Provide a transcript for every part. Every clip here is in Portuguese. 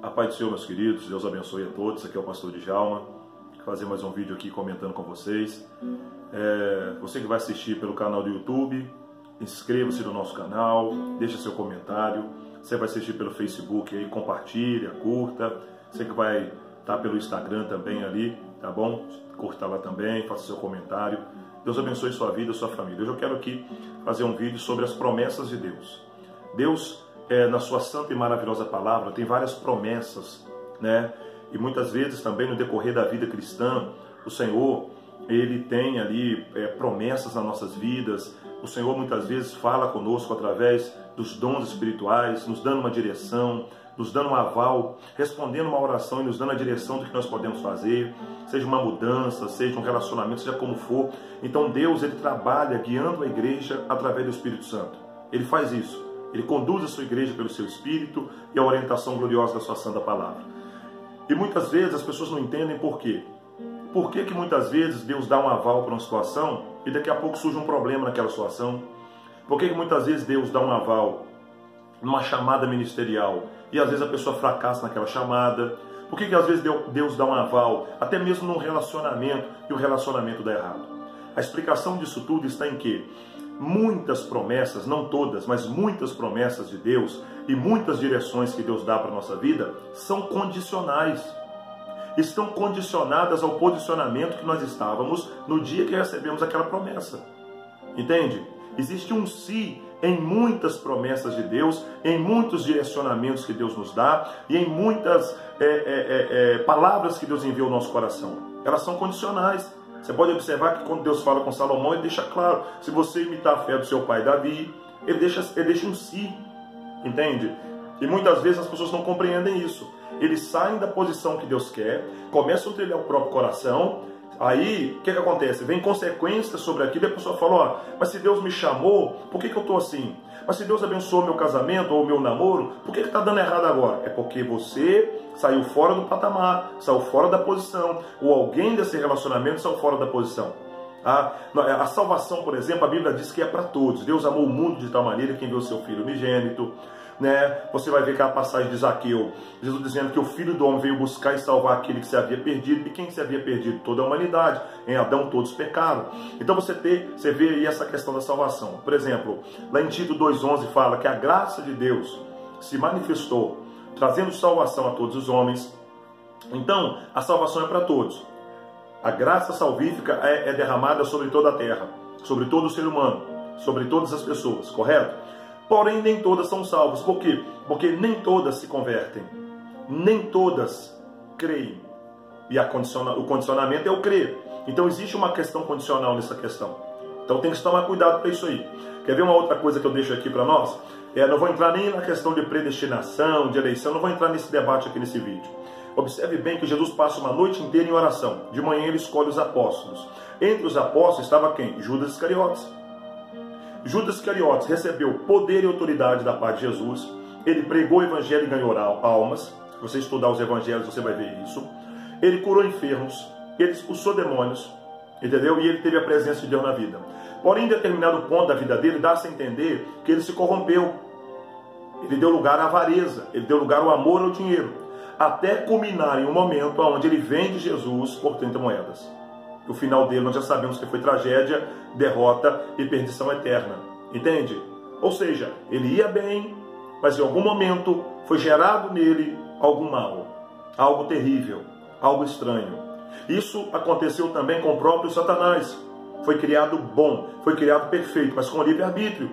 A paz do Senhor, meus queridos, Deus abençoe a todos. Aqui é o pastor Djalma, vou fazer mais um vídeo aqui comentando com vocês. Você que vai assistir pelo canal do YouTube, inscreva-se no nosso canal, deixa seu comentário. Você vai assistir pelo Facebook, aí compartilha, curta. Você que vai estar pelo Instagram também ali, tá bom? Curta lá também, faça seu comentário. Deus abençoe sua vida, sua família. Hoje eu quero aqui fazer um vídeo sobre as promessas de Deus. Deus, na sua santa e maravilhosa palavra, tem várias promessas, né? E muitas vezes também no decorrer da vida cristã, o Senhor, Ele tem ali promessas nas nossas vidas. O Senhor muitas vezes fala conosco através dos dons espirituais, nos dando uma direção, nos dando um aval, respondendo uma oração e nos dando a direção do que nós podemos fazer, seja uma mudança, seja um relacionamento, seja como for. Então Deus, Ele trabalha guiando a igreja através do Espírito Santo. Ele faz isso. Ele conduz a sua igreja pelo seu Espírito e a orientação gloriosa da sua santa palavra. E muitas vezes as pessoas não entendem por quê. Por que muitas vezes Deus dá um aval para uma situação e daqui a pouco surge um problema naquela situação? Por que muitas vezes Deus dá um aval numa chamada ministerial e às vezes a pessoa fracassa naquela chamada? Por que às vezes Deus dá um aval até mesmo num relacionamento e o relacionamento dá errado? A explicação disso tudo está em que muitas promessas, não todas, mas muitas promessas de Deus e muitas direções que Deus dá para a nossa vida são condicionais. Estão condicionadas ao posicionamento que nós estávamos no dia que recebemos aquela promessa. Entende? Existe um si em muitas promessas de Deus, em muitos direcionamentos que Deus nos dá e em muitas palavras que Deus envia ao nosso coração. Elas são condicionais. Você pode observar que quando Deus fala com Salomão, Ele deixa claro, se você imitar a fé do seu pai Davi, Ele deixa um si, entende? E muitas vezes as pessoas não compreendem isso. Eles saem da posição que Deus quer, começam a trilhar o próprio coração, aí o que acontece? Vem consequências sobre aquilo e a pessoa fala, ó, mas se Deus me chamou, por que eu estou assim? Mas se Deus abençoou meu casamento ou meu namoro, por que está dando errado agora? É porque você saiu fora do patamar, saiu fora da posição, ou alguém desse relacionamento saiu fora da posição. A salvação, por exemplo, a Bíblia diz que é para todos. Deus amou o mundo de tal maneira que enviou o seu Filho unigênito. Né? Você vai ver aquela passagem de Zaqueu, Jesus dizendo que o Filho do Homem veio buscar e salvar aquele que se havia perdido. E quem se havia perdido? Toda a humanidade. Em Adão todos pecaram. Então você vê aí essa questão da salvação. Por exemplo, lá em Tito 2,11 fala que a graça de Deus se manifestou, trazendo salvação a todos os homens. Então, a salvação é para todos. A graça salvífica é derramada sobre toda a terra, sobre todo o ser humano, sobre todas as pessoas, correto? Porém, nem todas são salvas. Por quê? Porque nem todas se convertem. Nem todas creem. E o condicionamento é o crer. Então, existe uma questão condicional nessa questão. Então, tem que tomar cuidado com isso aí. Quer ver uma outra coisa que eu deixo aqui para nós? Não vou entrar nem na questão de predestinação, de eleição. Não vou entrar nesse debate aqui nesse vídeo. Observe bem que Jesus passa uma noite inteira em oração. De manhã, ele escolhe os apóstolos. Entre os apóstolos estava quem? Judas Iscariotes. Judas Iscariotes recebeu poder e autoridade da parte de Jesus. Ele pregou o evangelho e ganhou almas. Se você estudar os evangelhos, você vai ver isso. Ele curou enfermos. Ele expulsou demônios. Entendeu? E ele teve a presença de Deus na vida. Porém, em determinado ponto da vida dele, dá-se a entender que ele se corrompeu. Ele deu lugar à avareza. Ele deu lugar ao amor ao dinheiro. Até culminar em um momento onde ele vende Jesus por 30 moedas. O final dele nós já sabemos que foi tragédia, derrota e perdição eterna. Entende? Ou seja, ele ia bem, mas em algum momento foi gerado nele algum mal, algo terrível, algo estranho. Isso aconteceu também com o próprio Satanás. Foi criado bom, foi criado perfeito, mas com livre-arbítrio.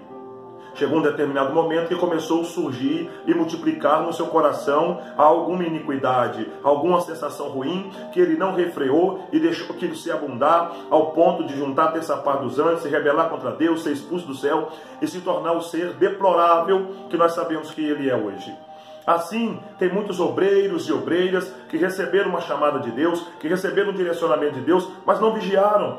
Chegou um determinado momento que começou a surgir e multiplicar no seu coração alguma iniquidade, alguma sensação ruim que ele não refreou e deixou aquilo se abundar ao ponto de juntar a terça parte dos anjos, se rebelar contra Deus, ser expulso do céu e se tornar o ser deplorável que nós sabemos que ele é hoje. Assim, tem muitos obreiros e obreiras que receberam uma chamada de Deus, que receberam um direcionamento de Deus, mas não vigiaram.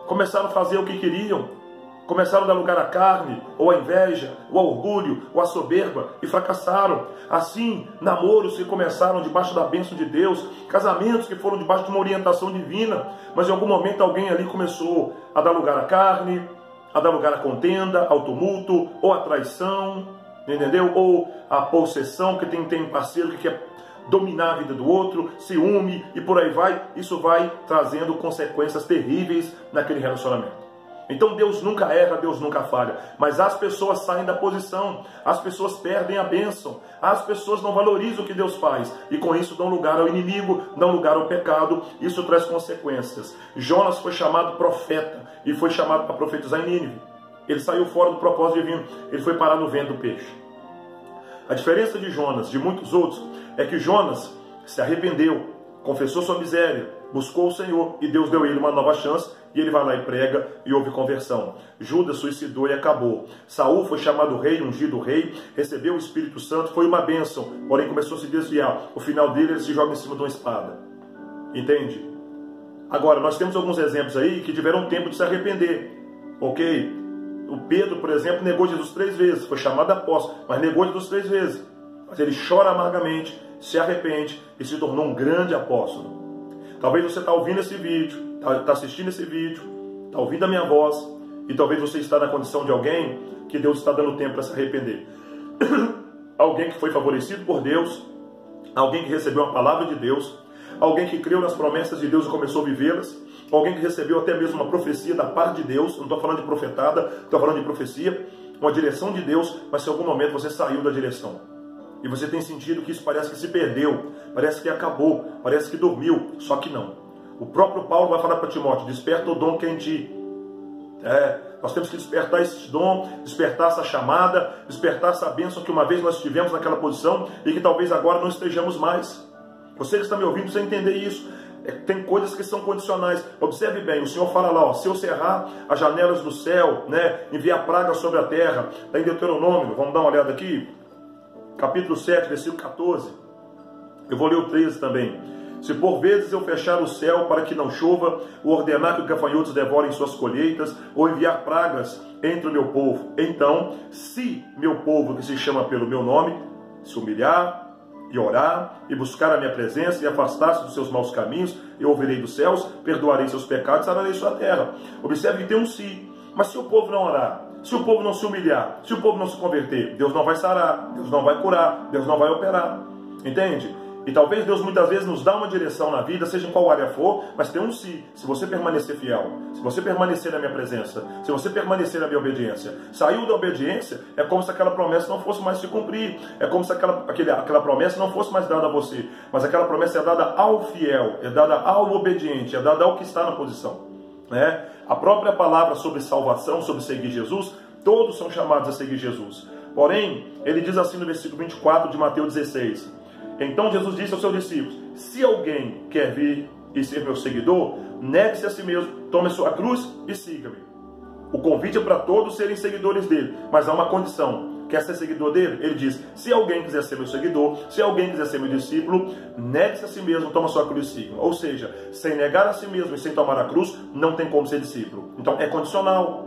Começaram a fazer o que queriam. Começaram a dar lugar à carne, ou à inveja, ou ao orgulho, ou à soberba, e fracassaram. Assim, namoros que começaram debaixo da bênção de Deus, casamentos que foram debaixo de uma orientação divina, mas em algum momento alguém ali começou a dar lugar à carne, a dar lugar à contenda, ao tumulto, ou à traição, entendeu? Ou a possessão, que tem um parceiro que quer dominar a vida do outro, ciúme e por aí vai. Isso vai trazendo consequências terríveis naquele relacionamento. Então Deus nunca erra, Deus nunca falha, mas as pessoas saem da posição, as pessoas perdem a bênção, as pessoas não valorizam o que Deus faz, e com isso dão lugar ao inimigo, dão lugar ao pecado. Isso traz consequências. Jonas foi chamado profeta, e foi chamado para profetizar em Nínive. Ele saiu fora do propósito divino, ele foi parar no ventre do peixe. A diferença de Jonas, de muitos outros, é que Jonas se arrependeu, confessou sua miséria, buscou o Senhor, e Deus deu a ele uma nova chance, e ele vai lá e prega, e houve conversão. Judas suicidou e acabou. Saul foi chamado rei, ungido rei, recebeu o Espírito Santo, foi uma bênção, porém começou a se desviar. O final dele, ele se joga em cima de uma espada. Entende? Agora, nós temos alguns exemplos aí que tiveram tempo de se arrepender. Ok? O Pedro, por exemplo, negou Jesus 3 vezes, foi chamado apóstolo, mas negou Jesus 3 vezes. Mas ele chora amargamente, se arrepende e se tornou um grande apóstolo. Talvez você está ouvindo esse vídeo, está assistindo esse vídeo, está ouvindo a minha voz, e talvez você está na condição de alguém que Deus está dando tempo para se arrepender. Alguém que foi favorecido por Deus, alguém que recebeu uma palavra de Deus, alguém que creu nas promessas de Deus e começou a vivê-las, alguém que recebeu até mesmo uma profecia da parte de Deus. Não estou falando de profetada, estou falando de profecia, uma direção de Deus, mas se em algum momento você saiu da direção. E você tem sentido que isso parece que se perdeu, parece que acabou, parece que dormiu, só que não. O próprio Paulo vai falar para Timóteo: desperta o dom que é em ti. Nós temos que despertar esse dom, despertar essa chamada, despertar essa bênção que uma vez nós estivemos naquela posição e que talvez agora não estejamos mais. Você que está me ouvindo precisa entender isso. Tem coisas que são condicionais. Observe bem, o Senhor fala lá, ó, se eu cerrar as janelas do céu, enviar praga sobre a terra, está em Deuteronômio, vamos dar uma olhada aqui, capítulo 7, versículo 14, eu vou ler o 13 também. Se por vezes eu fechar o céu para que não chova, ou ordenar que os gafanhotos devorem suas colheitas, ou enviar pragas entre o meu povo, então, se meu povo que se chama pelo meu nome, se humilhar, e orar, e buscar a minha presença, e afastar-se dos seus maus caminhos, eu ouvirei dos céus, perdoarei seus pecados, sararei sua terra. Observe que tem um se. Mas se o povo não orar, se o povo não se humilhar, se o povo não se converter, Deus não vai sarar, Deus não vai curar, Deus não vai operar. Entende? E talvez Deus muitas vezes nos dá uma direção na vida, seja em qual área for, mas tem um se você permanecer fiel, se você permanecer na minha presença, se você permanecer na minha obediência. Saiu da obediência, é como se aquela promessa não fosse mais se cumprir, é como se aquela promessa não fosse mais dada a você, mas aquela promessa é dada ao fiel, é dada ao obediente, é dada ao que está na posição. A própria palavra sobre salvação, sobre seguir Jesus, todos são chamados a seguir Jesus. Porém, ele diz assim no versículo 24 de Mateus 16, então Jesus disse aos seus discípulos: se alguém quer vir e ser meu seguidor, negue-se a si mesmo, tome a sua cruz e siga-me. O convite é para todos serem seguidores dele, mas há uma condição. Quer ser seguidor dele? Ele diz: se alguém quiser ser meu seguidor, se alguém quiser ser meu discípulo, negue-se a si mesmo, toma a sua cruz e siga. Ou seja, sem negar a si mesmo e sem tomar a cruz, não tem como ser discípulo. Então é condicional.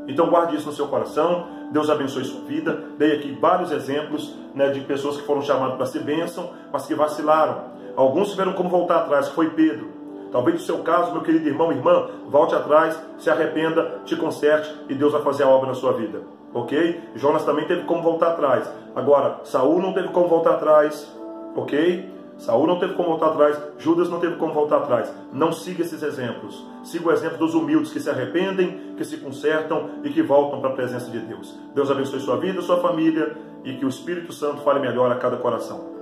Então guarde isso no seu coração. Deus abençoe sua vida. Dei aqui vários exemplos de pessoas que foram chamadas para ser bênção, mas que vacilaram. Alguns tiveram como voltar atrás, que foi Pedro. Talvez no seu caso, meu querido irmão, irmã, volte atrás, se arrependa, te conserte e Deus vai fazer a obra na sua vida. Ok? Jonas também teve como voltar atrás. Agora, Saul não teve como voltar atrás. Ok? Saul não teve como voltar atrás, Judas não teve como voltar atrás. Não siga esses exemplos. Siga o exemplo dos humildes que se arrependem, que se consertam e que voltam para a presença de Deus. Deus abençoe sua vida, sua família e que o Espírito Santo fale melhor a cada coração.